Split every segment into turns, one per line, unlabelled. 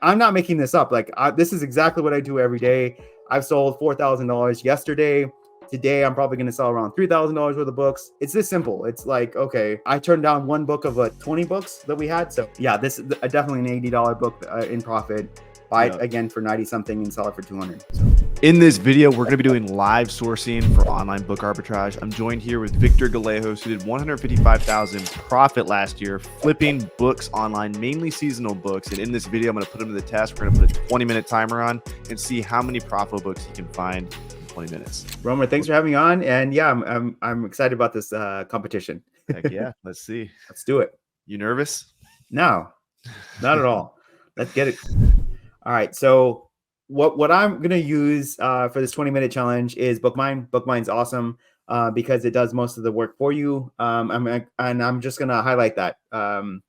I'm not making this up. Like this is exactly what I do every day. I've sold $4,000 yesterday. Today, I'm probably going to sell around $3,000 worth of books. It's this simple. It's like, okay, I turned down one book of 20 books that we had. So yeah, this is definitely an $80 book in profit. Buy it again for 90 something and sell it for 200. So.
In this video, we're going to be doing live sourcing for online book arbitrage. I'm joined here with Victor Galejos, who did 155,000 profit last year, flipping books online, mainly seasonal books. And in this video, I'm going to put him to the test. We're going to put a 20-minute timer on and see how many profitable books he can find in 20 minutes.
Romer, thanks for having me on. And yeah, I'm excited about this competition.
Heck yeah, let's see.
Let's do it.
You nervous?
No, not at all. Let's get it. All right, so what I'm gonna use for this 20-minute challenge is Bookmine. Bookmine's awesome because it does most of the work for you. I'm just gonna highlight that in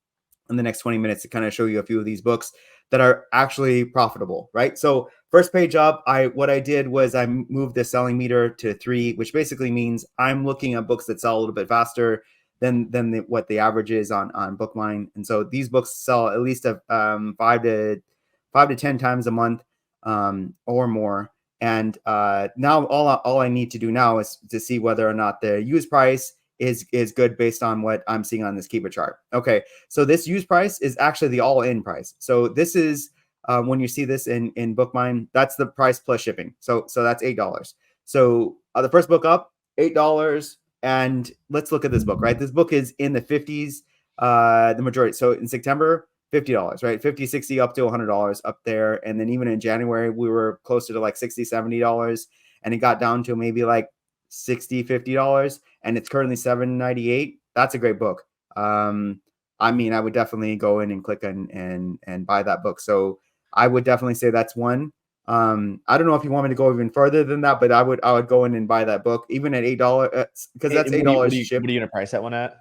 the next 20 minutes to kind of show you a few of these books that are actually profitable, right? So first page up, what I did was I moved the selling meter to 3, which basically means I'm looking at books that sell a little bit faster than what the average is on Bookmine. And so these books sell at least 5 to 10 times a month or more. And now all I need to do now is to see whether or not the use price is good based on what I'm seeing on this Keepa chart. Okay, so this use price is actually the all-in price. So this is when you see this in Bookmine, that's the price plus shipping. So that's $8. So the first book up, $8. And let's look at this book, right? This book is in the 50s, the majority. So in September, $50, right? 50, 60, up to $100 up there. And then even in January, we were closer to like $60, $70. And it got down to maybe like $60, $50. And it's currently $7.98. That's a great book. I mean, I would definitely go in and click and buy that book. So I would definitely say that's one. I don't know if you want me to go even further than that, but I would go in and buy that book even at $8 because that's $8 shipped.
What are you gonna price that one at?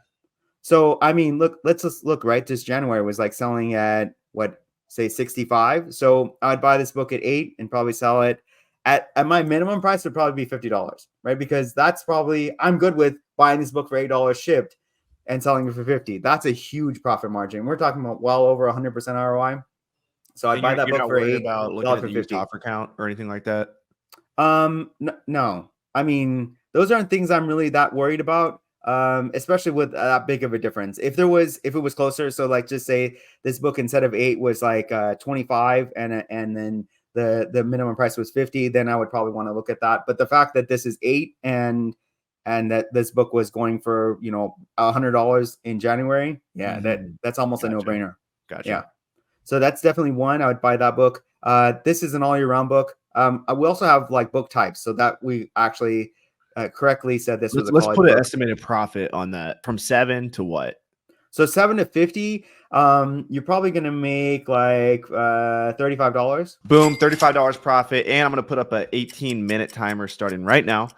So I mean, let's just look, right? This January was like selling at what, say 65. So I'd buy this book at 8 and probably sell it at my minimum price would probably be $50, right? Because that's probably, I'm good with buying this book for $8 shipped and selling it for 50. That's a huge profit margin. We're talking about well over 100% ROI. So I'd buy that book for 8.
About looking at the used offer count or anything like that.
No. I mean, those aren't things I'm really that worried about. Especially with that big of a difference. If it was closer, so like just say this book instead of 8 was like 25 and then the minimum price was 50, then I would probably want to look at that. But the fact that this is 8 and that this book was going for, $100 in January, that's almost a no-brainer.
Gotcha.
Yeah. So that's definitely one. I would buy that book. This is an all year round book. We also have like book types, so that we actually correctly said this was a college book.
Let's put an estimated profit on that from 7 to what?
So 7 to 50, you're probably going to make like $35.
Boom, $35 profit. And I'm going to put up an 18-minute timer starting right now.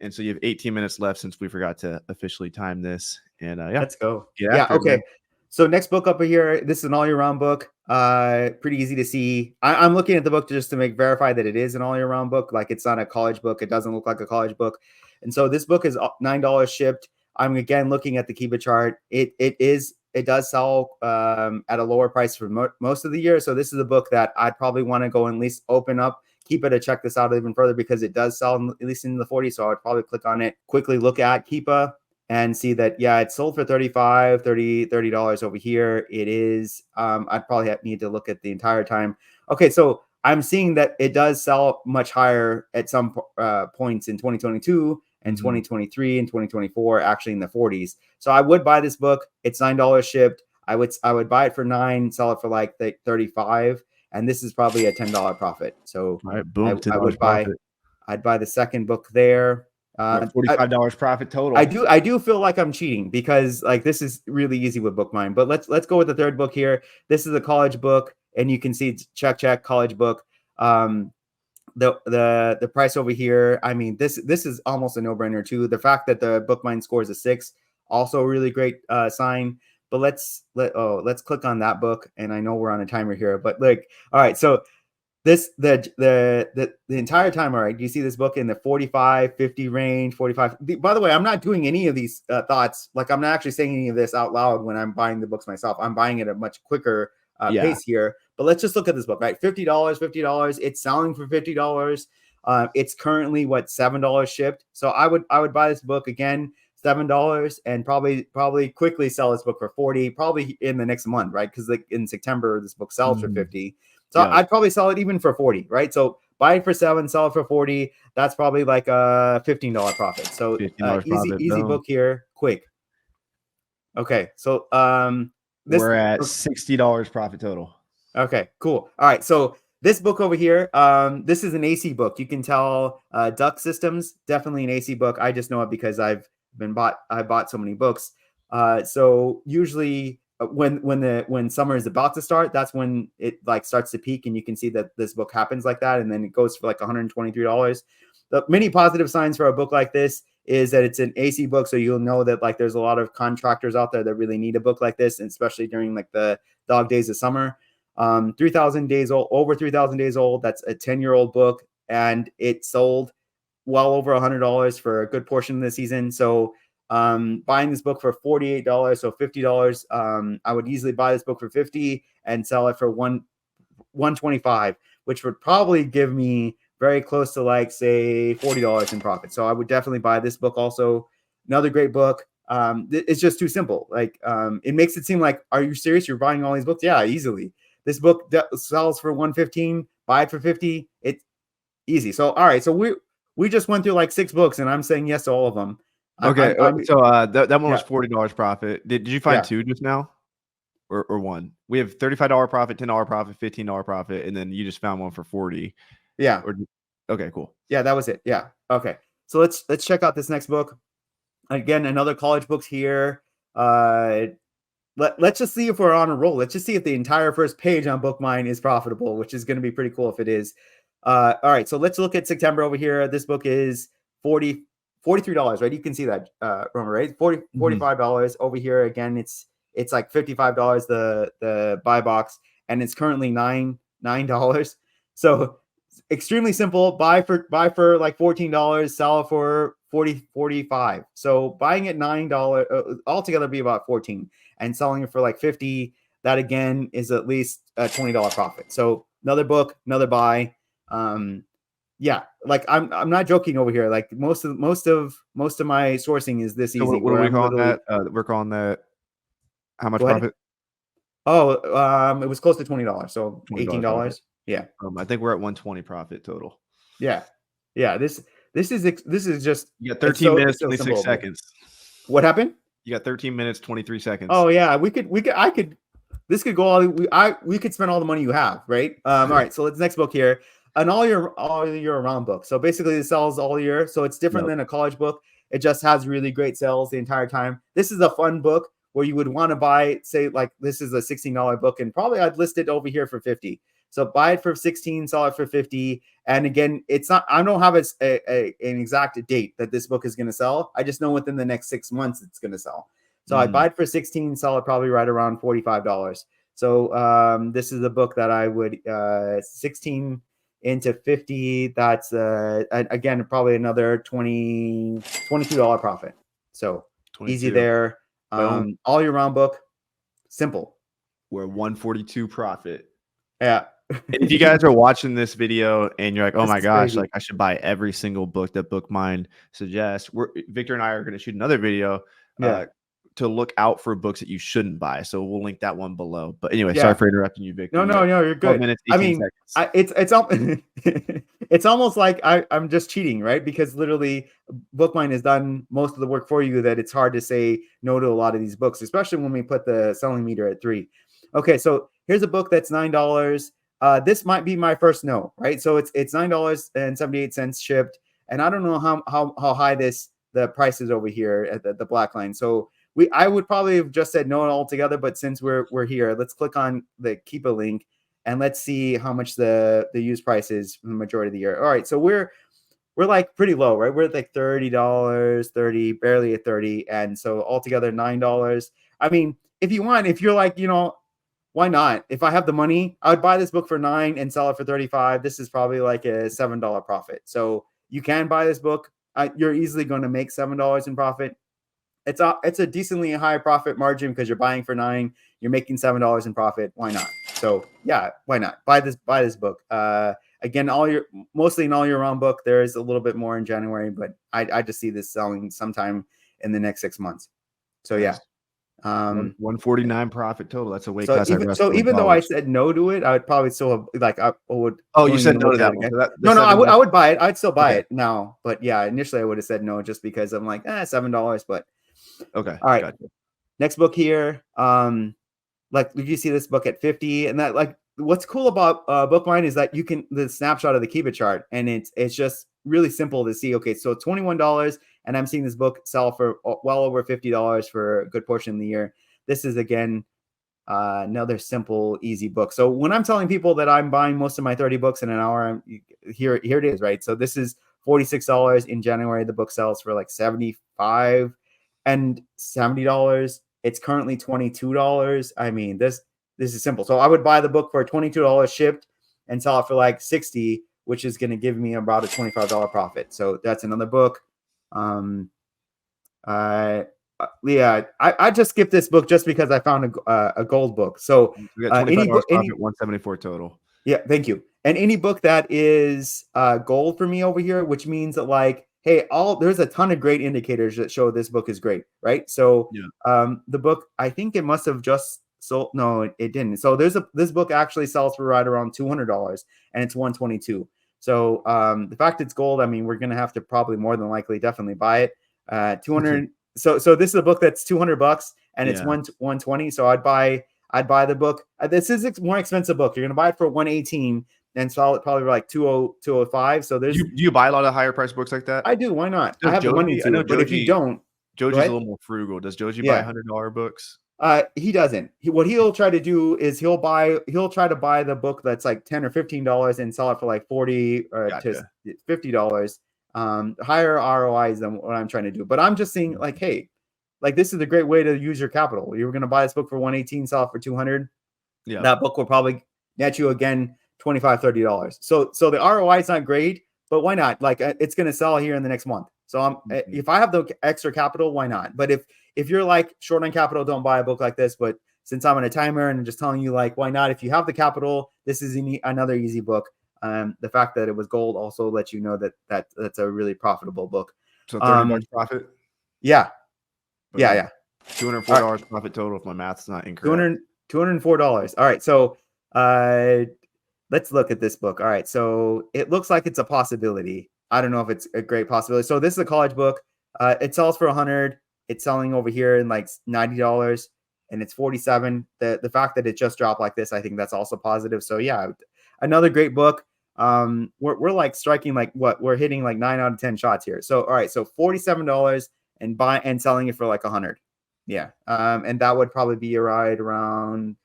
And so you have 18 minutes left since we forgot to officially time this. And
let's go.
Yeah.
Okay. So next book up here, this is an all year round book. Pretty easy to see. I'm looking at the book just to verify that it is an all year round book. Like it's not a college book. It doesn't look like a college book. And so this book is $9 shipped. I'm again looking at the Keepa chart. It does sell at a lower price for most of the year. So this is a book that I'd probably want to go and at least open up, Keepa to check this out even further because it does sell at least in the 40s. So I would probably click on it, quickly look at Keepa and see that, yeah, it's sold for $30 over here. It is. I'd probably need to look at the entire time. Okay, so I'm seeing that it does sell much higher at some points in 2022 and 2023 and 2024, actually in the 40s. So I would buy this book. It's $9 shipped. I would buy it for $9, sell it for like $35, and this is probably a $10 profit. So
all right, boom,
I'd buy the second book there.
$45 profit total.
I do feel like I'm cheating because like this is really easy with Bookmine. But let's go with the third book here. This is a college book, and you can see it's check college book. The price over here, I mean, this is almost a no-brainer too. The fact that the Bookmine scores a 6, also a really great sign. But let's click on that book, and I know we're on a timer here, but like, all right, so this the entire time, all right, you see this book in the 45, 50 range, 45. By the way, I'm not doing any of these thoughts. Like, I'm not actually saying any of this out loud when I'm buying the books myself. I'm buying it at a much quicker pace here. But let's just look at this book, right? $50. It's selling for $50. It's currently what, $7 shipped. So I would buy this book again, $7, and probably quickly sell this book for 40, probably in the next month, right? Because like in September, this book sells for 50. So
Yeah.
I'd probably sell it even for 40, right? So buy it for 7, sell it for 40. That's probably like a $15 profit. So
$15 profit,
easy
boom.
book here, quick. Okay, so
we're at $60 profit total.
Okay, cool. All right, so this book over here, this is an AC book. You can tell Duck Systems, definitely an AC book. I just know it because I bought so many books. So usually when summer is about to start, that's when it like starts to peak, and you can see that this book happens like that, and then it goes for like $123. The many positive signs for a book like this is that it's an AC book, so you'll know that like there's a lot of contractors out there that really need a book like this, and especially during like the dog days of summer. 3,000 days old, over 3,000 days old. That's a 10-year-old book, and it sold well over $100 for a good portion of the season. So buying this book for $48, so $50, I would easily buy this book for $50 and sell it for $125, which would probably give me very close to like say $40 in profit. So I would definitely buy this book also. Another great book. It's just too simple. Like it makes it seem like, are you serious? You're buying all these books? Yeah, easily. This book sells for $115, buy it for $50. It's easy. So all right, so we just went through like 6 books, and I'm saying yes to all of them.
Okay, so that one was $40 profit. Did you find 2 just now, or 1? We have $35 profit, $10 profit, $15 profit, and then you just found one for 40.
Yeah.
Okay, cool.
Yeah, that was it. Yeah. Okay. So let's check out this next book. Again, another college books here. Let's just see if we're on a roll. Let's just see if the entire first page on BookMine is profitable, which is going to be pretty cool if it is. All right, so let's look at September over here. This book is $43, right? You can see that, Romer, right? $45 over here. Again, it's like $55 the buy box, and it's currently $9. So extremely simple. Buy for like $14, sell it for $45. So buying at $9 altogether be about $14, and selling it for like $50. That again is at least a $20 profit. So another book, another buy. Yeah, like I'm not joking over here. Like most of my sourcing is this easy.
So what are we calling that? We're calling that how much profit?
Oh, it was close to $20, so $18. Yeah.
I think we're at 120 profit total.
Yeah. This is just,
you got 13 minutes, 26 seconds.
What happened?
You got 13 minutes, 23 seconds.
Oh yeah, this could go all we could spend all the money you have, right? All right, so let's next book here. An all year round book. So basically it sells all year. So it's different than a college book. It just has really great sales the entire time. This is a fun book where you would want to buy, say like this is a $16 book, and probably I'd list it over here for $50. So buy it for $16, sell it for $50. And again, it's not, I don't have an exact date that this book is going to sell. I just know within the next 6 months it's going to sell. So I buy it for $16, sell it probably right around $45. So this is a book that I would 16 into 50. That's again probably another $22 profit. So 22. Easy there. All year round book, simple.
We're 142 profit.
Yeah.
If you guys are watching this video and you're like, oh my gosh, crazy. Like I should buy every single book that BookMine suggests, Victor and I are going to shoot another video to look out for books that you shouldn't buy. So we'll link that one below. But anyway, sorry for interrupting you, Victor.
No, you're good.
Minutes,
I mean, it's almost like I'm just cheating, right? Because literally BookMine has done most of the work for you, that it's hard to say no to a lot of these books, especially when we put the selling meter at 3. Okay, so here's a book that's $9. This might be my first no, right? So it's $9.78 shipped, and I don't know how high the price is over here at the black line. So I would probably have just said no altogether, but since we're here, let's click on the keep a link and let's see how much the used price is for the majority of the year. All right, so we're like pretty low, right? We're at like $30, barely at 30, and so altogether $9. I mean, if you're like, why not? If I have the money, I would buy this book for $9 and sell it for $35. This is probably like a $7 profit. So you can buy this book. You're easily going to make $7 in profit. It's a decently high profit margin because you're buying for $9. You're making $7 in profit. Why not? So yeah, why not buy this book? Again, mostly an all year round book. There is a little bit more in January, but I just see this selling sometime in the next 6 months. So
Nice.
yeah,
149 profit total. That's a weight
so
class.
even though I said no to it, I would probably still have, like, I would.
Oh, you said no to that one. So
no, I would buy it. I'd still buy it now, but yeah, initially I would have said no just because I'm like, $7. But
okay,
all right.
gotcha.
Next book here. Like, did you see this book at 50? And that, like, what's cool about Bookmine is that you can the snapshot of the Keep It chart, and it's just really simple to see. Okay, so $21, and I'm seeing this book sell for well over $50 for a good portion of the year. This is, again, another simple, easy book. So when I'm telling people that I'm buying most of my 30 books in an hour, here it is, right? So this is $46 in January. The book sells for like $75 and $70. It's currently $22. I mean, this is simple. So I would buy the book for $22 shipped and sell it for like $60, which is going to give me about a $25 profit. So that's another book. Yeah, I just skipped this book just because I found a gold book. So
we got $25 profit, 174 total.
Yeah, thank you. And any book that is gold for me over here, which means that, like, hey, there's a ton of great indicators that show this book is great, right? So the book, I think it must have just sold. No, it didn't. So this book actually sells for right around $200, and it's 122. So the fact it's gold, I mean, we're gonna have to probably more than likely definitely buy it. 200. So this is a book that's $200 and it's 120. So I'd buy the book. This is a more expensive book. You're gonna buy it for 118 and sell it probably for like 205. So there's
do you buy a lot of higher price books like that?
I do. Why not? I have the money to. But if you don't,
Joji's a little more frugal. Does Joji buy $100 books?
He doesn't. What he'll try to do is he'll try to buy the book that's like $10 or $15 and sell it for like $40 to $50. Higher ROIs than what I'm trying to do. But I'm just saying, like, hey, like, this is a great way to use your capital. You were going to buy this book for 118, sell it for 200. Yeah, that book will probably net you again $25, $30. So the ROI is not great, but why not? Like, it's going to sell here in the next month. So if I have the extra capital, why not? But if you're like short on capital, don't buy a book like this. But since I'm on a timer and I'm just telling you, like, why not? If you have the capital, this is another easy book. The fact that it was gold also lets you know that's a really profitable book.
So $30 profit?
Yeah. Yeah.
$204 profit total if my math's not incorrect.
$204. All right. So let's look at this book. All right. So it looks like it's a possibility. I don't know if it's a great possibility. So this is a college book. It sells for $100. It's selling over here in like $90 and it's $47. The fact that it just dropped like this, I think that's also positive. So yeah, another great book. We're like striking like what we're hitting like 9 out of 10 shots here. So all right, so $47 and selling it for like $100. Yeah. And that would probably be right around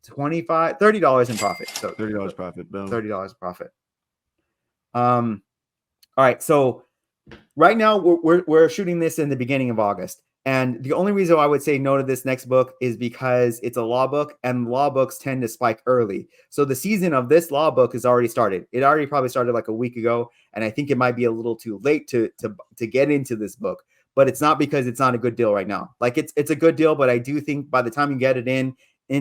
$30 in profit. So
$30 profit. Boom.
$30 profit. All right, so right now we're shooting this in the beginning of August. And the only reason I would say no to this next book is because it's a law book, and law books tend to spike early. So the season of this law book has already started. It already probably started like a week ago, and I think it might be a little too late to get into this book. But it's not because it's not a good deal right now. Like, it's a good deal, but I do think by the time you get it in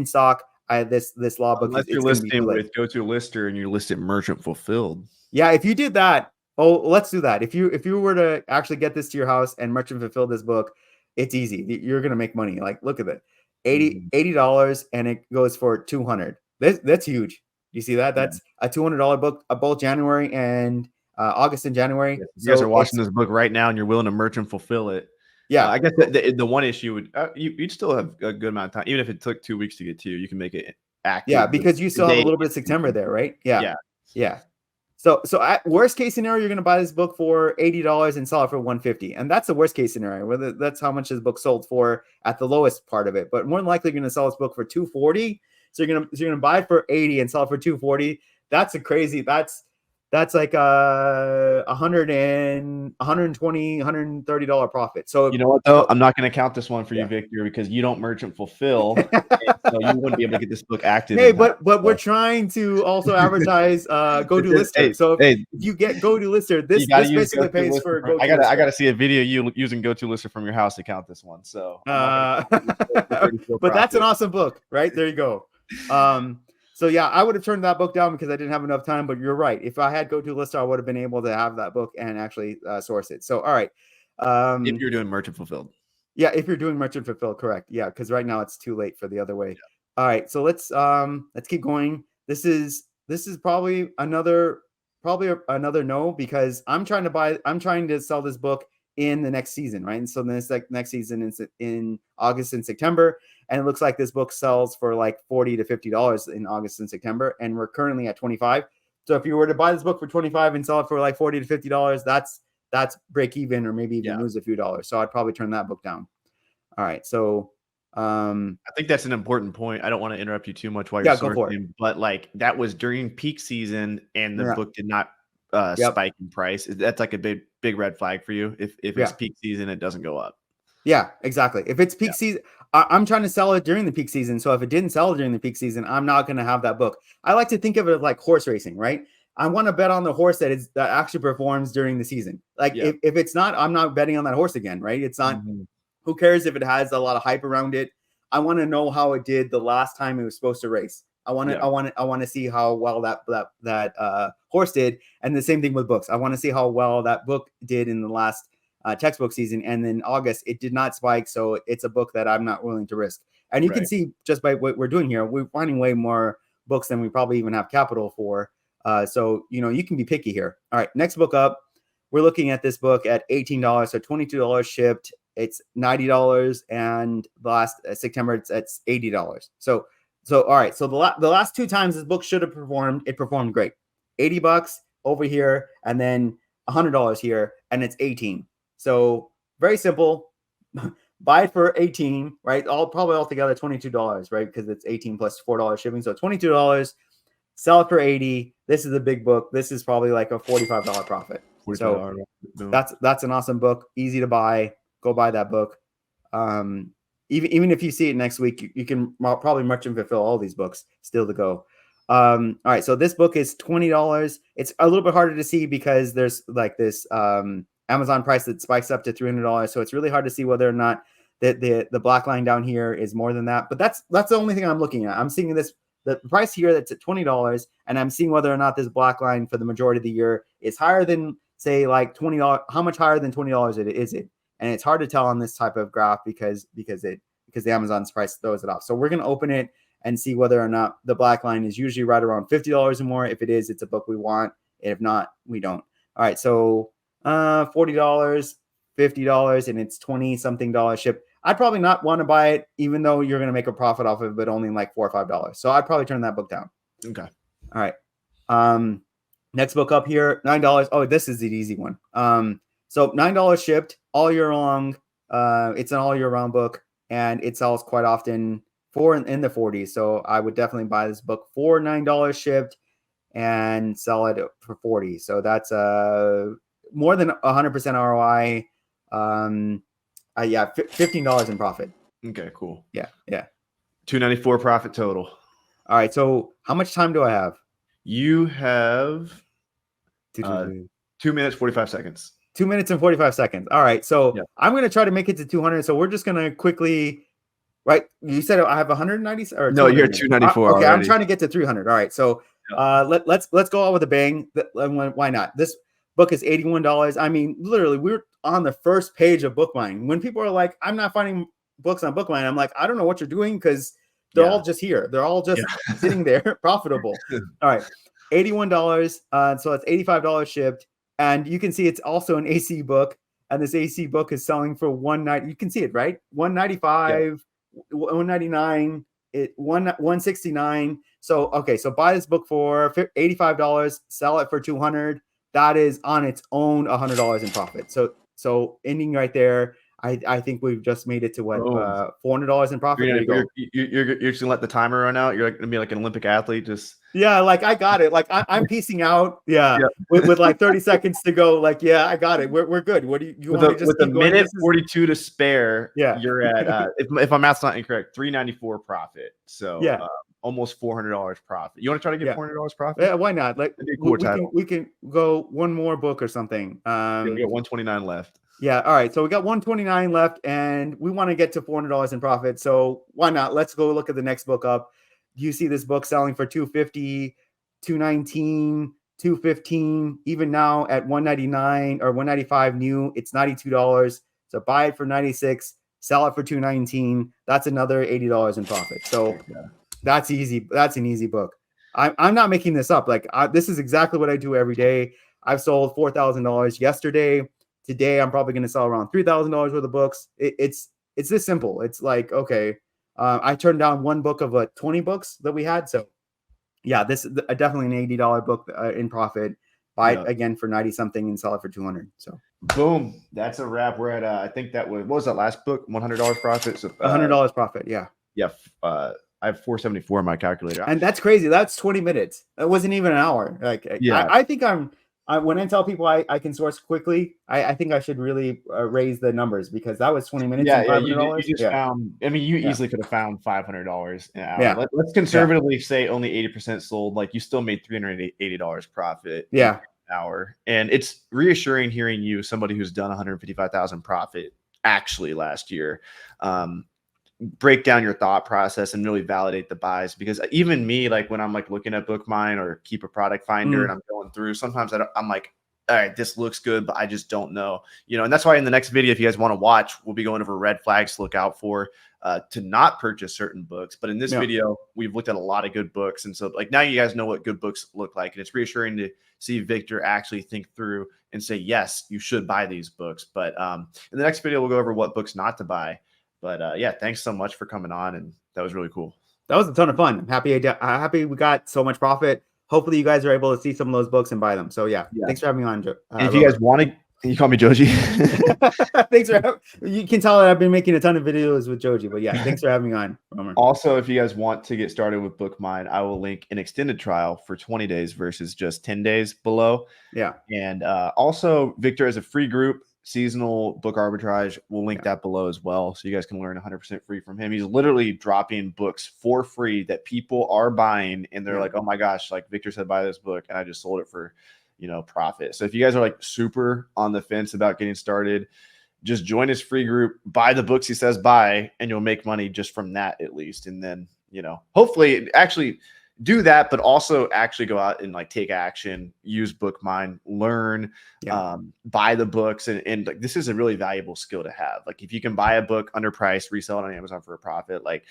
stock, this law book,
unless you're listing with Go To Lister and you list it merchant fulfilled.
Yeah, if you did that, let's do that. If you were to actually get this to your house and merchant fulfill this book, it's easy. You're gonna make money. Like, look at it, $80, and it goes for $200. That's huge. You see that? That's a $200 book, both January and August and January.
You guys are watching this book right now, and you're willing to merchant fulfill it. Yeah, I guess the one issue would you'd still have a good amount of time, even if it took 2 weeks to get to you. You can make it active.
Yeah, because you still have a little bit of September there, right? Yeah. So at worst case scenario, you're going to buy this book for $80 and sell it for $150, and that's the worst case scenario. That's how much this book sold for at the lowest part of it. But more than likely, you're going to sell this book for $240. So you're gonna buy it for $80 and sell it for $240. That's a crazy. That's like $120, $130 profit. So
you know what though, I'm not going to count this one for you, Victor, because you don't merchant fulfill, so you wouldn't be able to get this book active.
Hey, but we're trying to also advertise Go To Lister. So if you get Go To Lister, this basically pays for Go To Lister.
I got to see a video you using Go To Lister from your house to count this one. So,
but that's an awesome book, right? There you go. So yeah, I would have turned that book down because I didn't have enough time. But you're right. If I had GoToLister, I would have been able to have that book and actually source it. So all right.
If you're doing merchant fulfilled.
Yeah, if you're doing merchant fulfilled, correct. Yeah, because right now it's too late for the other way. Yeah. All right, so let's keep going. This is probably another no, because I'm trying to sell this book in the next season, right? And so this next season is in August and September, and it looks like this book sells for like $40 to $50 in August and September, and we're currently at 25. So if you were to buy this book for 25 and sell it for like $40 to $50, that's break even, or maybe even lose a few dollars. So I'd probably turn that book down. All right. So
I think that's an important point. I don't want to interrupt you too much while you're sourcing, but like that was during peak season and the book did not spike in price. That's like a big red flag for you. If it's peak season, it doesn't go up.
Yeah, exactly. If it's peak season, I'm trying to sell it during the peak season. So if it didn't sell during the peak season, I'm not going to have that book. I like to think of it like horse racing, right? I want to bet on the horse that actually performs during the season. Like if it's not, I'm not betting on that horse again, right? It's not. Who cares if it has a lot of hype around it? I want to know how it did the last time it was supposed to race. I want to see how well that horse did, and the same thing with books. I want to see how well that book did in the last textbook season, and then August it did not spike, so it's a book that I'm not willing to risk. And you can see just by what we're doing here, we're finding way more books than we probably even have capital for. So you can be picky here. All right, next book up. We're looking at this book at $18, so $22 shipped. It's $90, and last September it's $80. So all right. So the last two times this book should have performed, it performed great. $80 over here, and then $100 here, and it's 18. So very simple. Buy it for 18, right? Probably altogether $22, right? Because it's 18 plus $4 shipping, so $22. Sell it for 80. This is a big book. This is probably like a $45 profit. So that's an awesome book. Easy to buy. Go buy that book. Even if you see it next week, you can probably merchant fulfill all these books still to go. All right, so this book is $20. It's a little bit harder to see because there's like this Amazon price that spikes up to $300. So it's really hard to see whether or not the black line down here is more than that. But that's the only thing I'm looking at. I'm seeing the price here that's at $20, and I'm seeing whether or not this black line for the majority of the year is higher than, say, like $20. How much higher than $20 is it? And it's hard to tell on this type of graph because the Amazon's price throws it off. So we're going to open it and see whether or not the black line is usually right around $50 or more. If it is, it's a book we want. If not, we don't. All right. So $40, $50, and it's 20 something ship. I'd probably not want to buy it, even though you're going to make a profit off of it, but only like $4 or $5. So I'd probably turn that book down.
Okay.
All right. Next book up here, $9. Oh, this is the easy one. So $9 shipped all year long. It's an all year round book, and it sells quite often in the 40s. So I would definitely buy this book for $9 shipped and sell it for 40. So that's more than 100% ROI. $15 in profit.
Okay, cool.
Yeah.
$294 profit total.
All right. So how much time do I have?
You have 2 minutes 45 seconds.
2 minutes and 45 seconds. All right. So I'm going to try to make it to 200. So we're just going to quickly, right? You said I have 190 or
no, you're 294.
Okay.
Already.
I'm trying to get to 300. All right. So let's go out with a bang. Why not? This book is $81. I mean, literally, we're on the first page of BookMine. When people are like, I'm not finding books on BookMine, I'm like, I don't know what you're doing, because they're all just here. They're all just sitting there, profitable. All right. $81. So it's $85 shipped. And you can see it's also an AC book. And this AC book is selling for $190. You can see it, right? $195, $199, $169. So, okay. So buy this book for $85, sell it for $200. That is on its own $100 in profit. So ending right there, I think we've just made it to what $400 in profit.
You're just gonna let the timer run out. You're gonna be like an Olympic athlete, just
like I got it. Like I'm piecing out. With like 30 seconds to go. Like I got it. We're good. What do you want to just
with a minute 42 to spare?
Yeah,
you're at if my math's not incorrect, $394 profit. So almost $400 profit. You want to try to get $400 profit?
Yeah, why not? Like we can go one more book or something.
We got 129 left.
Yeah. All right. So we got 129 left, and we want to get to $400 in profit. So why not? Let's go look at the next book up. you see this book selling for $250, $219, $215, even now at $199 or $195 new, it's $92. So buy it for $96, sell it for $219. That's another $80 in profit. So that's easy. That's an easy book. I'm not making this up. Like this is exactly what I do every day. I've sold $4,000 yesterday. Today, I'm probably going to sell around $3,000 worth of books. It's this simple. It's like, okay, I turned down one book of 20 books that we had. So yeah, this is definitely an $80 book in profit. Buy it again for 90 something and sell it for 200. So
boom, that's a wrap. We're at I think that was, what was that last book? $100 profit. So
$100 profit. Yeah.
Yeah. I have 474 in my calculator,
and that's crazy. That's 20 minutes. That wasn't even an hour. Like, yeah, I think when I tell people I can source quickly, I think I should really raise the numbers, because that was 20 minutes.
Yeah, you just found. I mean, you easily could have found $500 an hour. Yeah. Let's conservatively say only 80% sold. Like, you still made $380 profit.
Yeah,
an hour, and it's reassuring hearing you, somebody who's done 155,000 profit actually last year. Break down your thought process and really validate the buys, because even me, like when I'm like looking at BookMine or Keep a Product Finder and I'm going through, sometimes I'm like, all right, this looks good, but I just don't know, and that's why in the next video, if you guys want to watch, we'll be going over red flags to look out for to not purchase certain books. But in this video, we've looked at a lot of good books. And so like now you guys know what good books look like. And it's reassuring to see Victor actually think through and say, yes, you should buy these books. But in the next video, we'll go over what books not to buy. But yeah, thanks so much for coming on, and that was really cool.
That was a ton of fun. I'm happy we got so much profit. Hopefully you guys are able to see some of those books and buy them. So yeah. Thanks for having me on, Joe.
If you guys want to, you call me Joji.
Thanks for having, you can tell that I've been making a ton of videos with Joji, but yeah, thanks for having me on, Romer.
Also, if you guys want to get started with BookMine, I will link an extended trial for 20 days versus just 10 days below.
Yeah.
And also Victor has a free group, Seasonal Book Arbitrage. We'll link that below as well, so you guys can learn 100% free from him. He's literally dropping books for free that people are buying, and they're like, oh my gosh, like Victor said, buy this book, and I just sold it for profit. So if you guys are like super on the fence about getting started, just join his free group, buy the books he says buy, and you'll make money just from that at least. And then hopefully actually do that, but also actually go out and like take action, use BookMine, learn, buy the books. And like, this is a really valuable skill to have. Like if you can buy a book underpriced, resell it on Amazon for a profit, like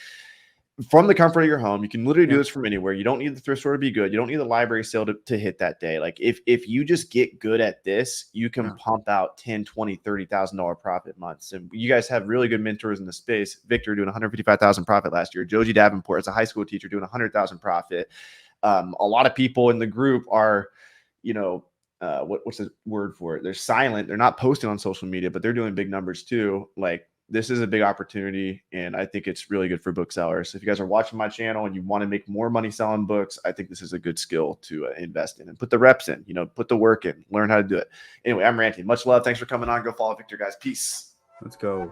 from the comfort of your home, you can literally do this from anywhere. You don't need the thrift store to be good. You don't need the library sale to hit that day. Like if you just get good at this, you can pump out $10,000, $20,000, $30,000 profit months. And you guys have really good mentors in the space. Victor doing 155,000 profit last year. Joji Davenport as a high school teacher doing 100,000 profit. A lot of people in the group are, what's the word for it? They're silent. They're not posting on social media, but they're doing big numbers too. Like, this is a big opportunity, and I think it's really good for booksellers. So if you guys are watching my channel and you want to make more money selling books, I think this is a good skill to invest in and put the reps in, put the work in, learn how to do it. Anyway, I'm ranting. Much love. Thanks for coming on. Go follow Victor, guys. Peace.
Let's go.